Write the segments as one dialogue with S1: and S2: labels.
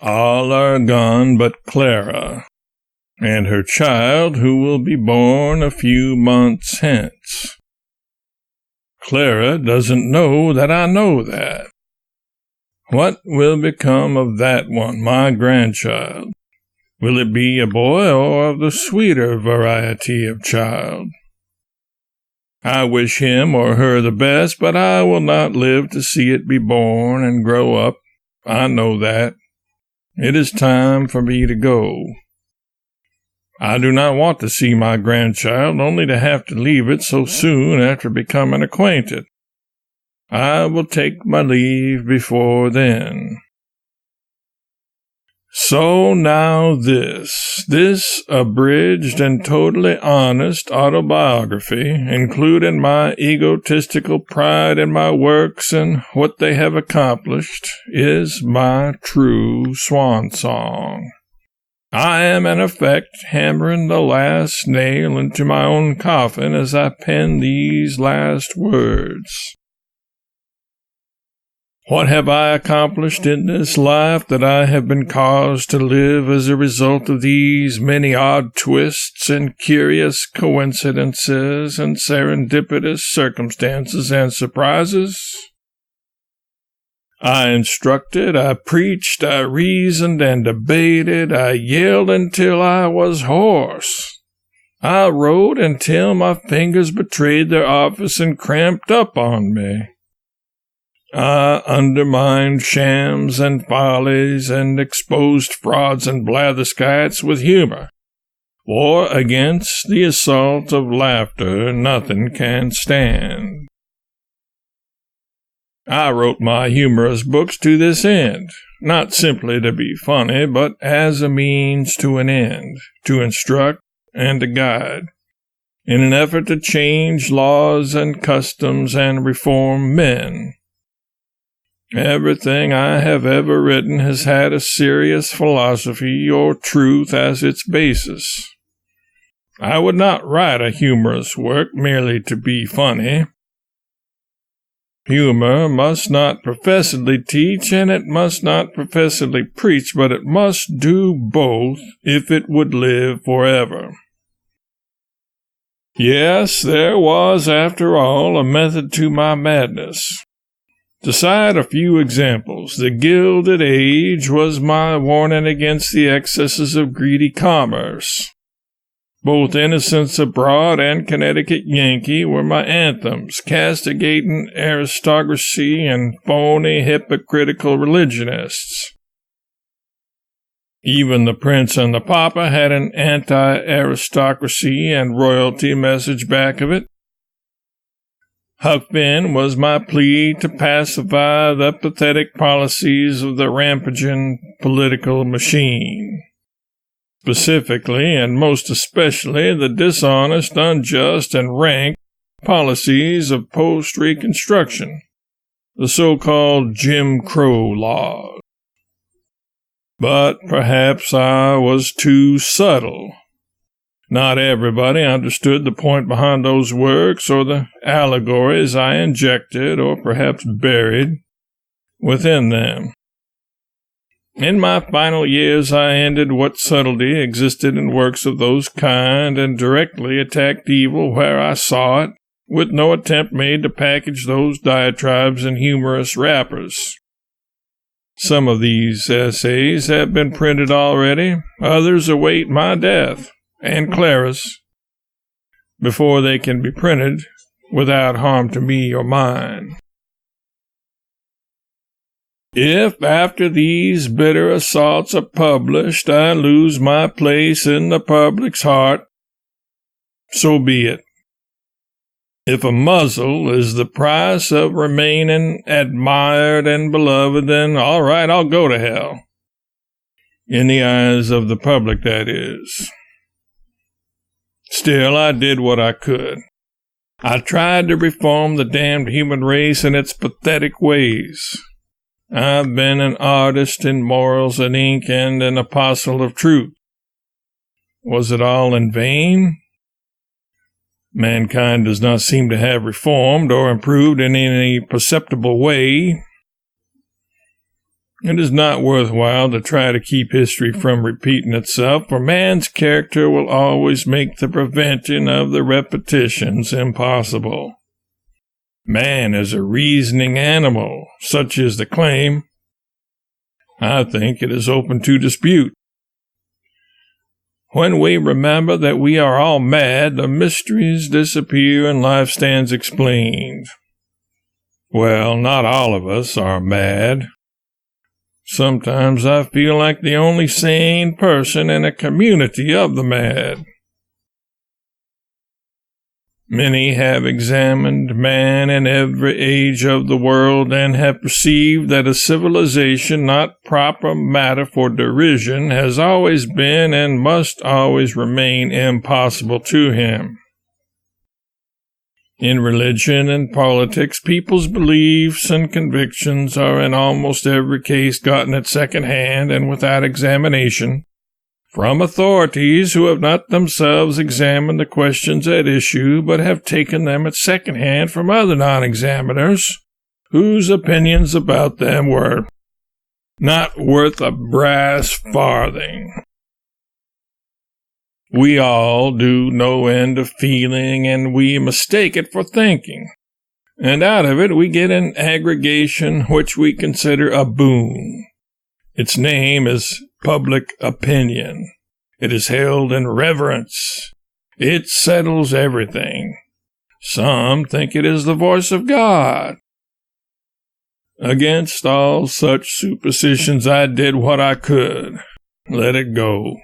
S1: All are gone but Clara, and her child who will be born a few months hence. Clara doesn't know that I know that. What will become of that one, my grandchild? Will it be a boy or of the sweeter variety of child? I wish him or her the best, but I will not live to see it be born and grow up. I know that. It is time for me to go. I do not want to see my grandchild, only to have to leave it so soon after becoming acquainted. I will take my leave before then. So now this abridged and totally honest autobiography, including my egotistical pride in my works and what they have accomplished, is my true swan song. I am, in effect, hammering the last nail into my own coffin as I pen these last words. What have I accomplished in this life that I have been caused to live as a result of these many odd twists and curious coincidences and serendipitous circumstances and surprises? I instructed, I preached, I reasoned and debated, I yelled until I was hoarse. I wrote until my fingers betrayed their office and cramped up on me. I undermined shams and follies and exposed frauds and blatherskites with humor, for against the assault of laughter nothing can stand. I wrote my humorous books to this end, not simply to be funny, but as a means to an end, to instruct and to guide, in an effort to change laws and customs and reform men. Everything I have ever written has had a serious philosophy or truth as its basis. I would not write a humorous work merely to be funny. Humor must not professedly teach, and it must not professedly preach, but it must do both if it would live forever. Yes, there was, after all, a method to my madness. To cite a few examples, the Gilded Age was my warning against the excesses of greedy commerce. Both Innocents Abroad and Connecticut Yankee were my anthems, castigating aristocracy and phony, hypocritical religionists. Even The Prince and the Pauper had an anti-aristocracy and royalty message back of it. Huck Finn was my plea to pacify the pathetic policies of the rampaging political machine. Specifically, and most especially, the dishonest, unjust, and rank policies of post-Reconstruction, the so-called Jim Crow laws. But perhaps I was too subtle. Not everybody understood the point behind those works or the allegories I injected, or perhaps buried, within them. In my final years I ended what subtlety existed in works of those kind and directly attacked evil where I saw it, with no attempt made to package those diatribes in humorous wrappers. Some of these essays have been printed already, others await my death, and Clara's, before they can be printed without harm to me or mine. If after these bitter assaults are published I lose my place in the public's heart, so be it. If a muzzle is the price of remaining admired and beloved, then all right, I'll go to hell. In the eyes of the public, that is. Still, I did what I could. I tried to reform the damned human race in its pathetic ways. I've been an artist in morals and ink and an apostle of truth. Was it all in vain? Mankind does not seem to have reformed or improved in any perceptible way. It is not worthwhile to try to keep history from repeating itself, for man's character will always make the prevention of the repetitions impossible. Man is a reasoning animal, such is the claim. I think it is open to dispute. When we remember that we are all mad, the mysteries disappear and life stands explained. Well, not all of us are mad. Sometimes I feel like the only sane person in a community of the mad. Many have examined man in every age of the world and have perceived that a civilization not proper matter for derision has always been and must always remain impossible to him. In religion and politics, people's beliefs and convictions are in almost every case gotten at second hand and without examination, from authorities who have not themselves examined the questions at issue, but have taken them at second hand from other non-examiners, whose opinions about them were not worth a brass farthing. We all do no end of feeling, and we mistake it for thinking, and out of it we get an aggregation which we consider a boon. Its name is public opinion. It is held in reverence. It settles everything. Some think it is the voice of God. Against all such superstitions I did what I could. Let it go.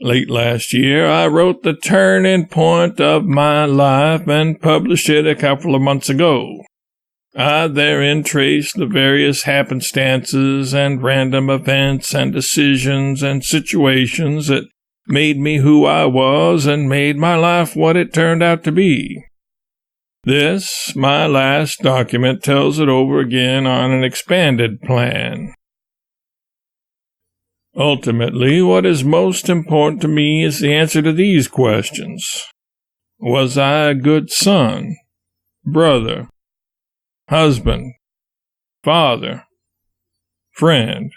S1: Late last year, I wrote the turning point of my life and published it a couple of months ago. I therein traced the various happenstances and random events and decisions and situations that made me who I was and made my life what it turned out to be. This, my last document, tells it over again on an expanded plan. Ultimately, what is most important to me is the answer to these questions. Was I a good son, brother, husband, father, friend?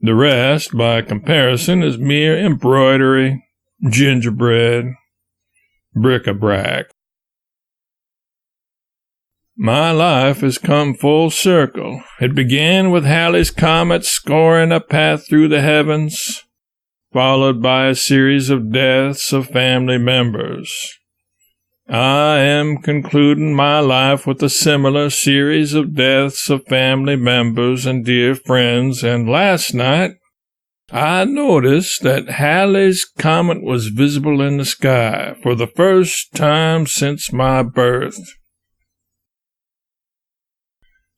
S1: The rest, by comparison, is mere embroidery, gingerbread, bric-a-brac. My life has come full circle. It began with Halley's Comet scoring a path through the heavens, followed by a series of deaths of family members. I am concluding my life with a similar series of deaths of family members and dear friends, and last night I noticed that Halley's Comet was visible in the sky for the first time since my birth.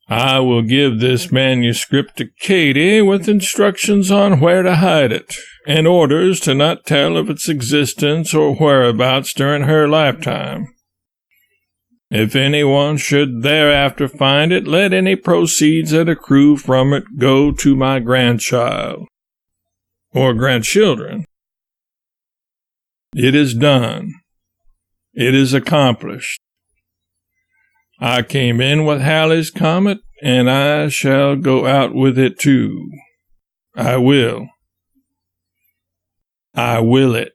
S1: I will give this manuscript to Katie with instructions on where to hide it, and orders to not tell of its existence or whereabouts during her lifetime. If anyone should thereafter find it, let any proceeds that accrue from it go to my grandchild or grandchildren. It is done. It is accomplished. I came in with Halley's Comet, and I shall go out with it too. I will. I will it.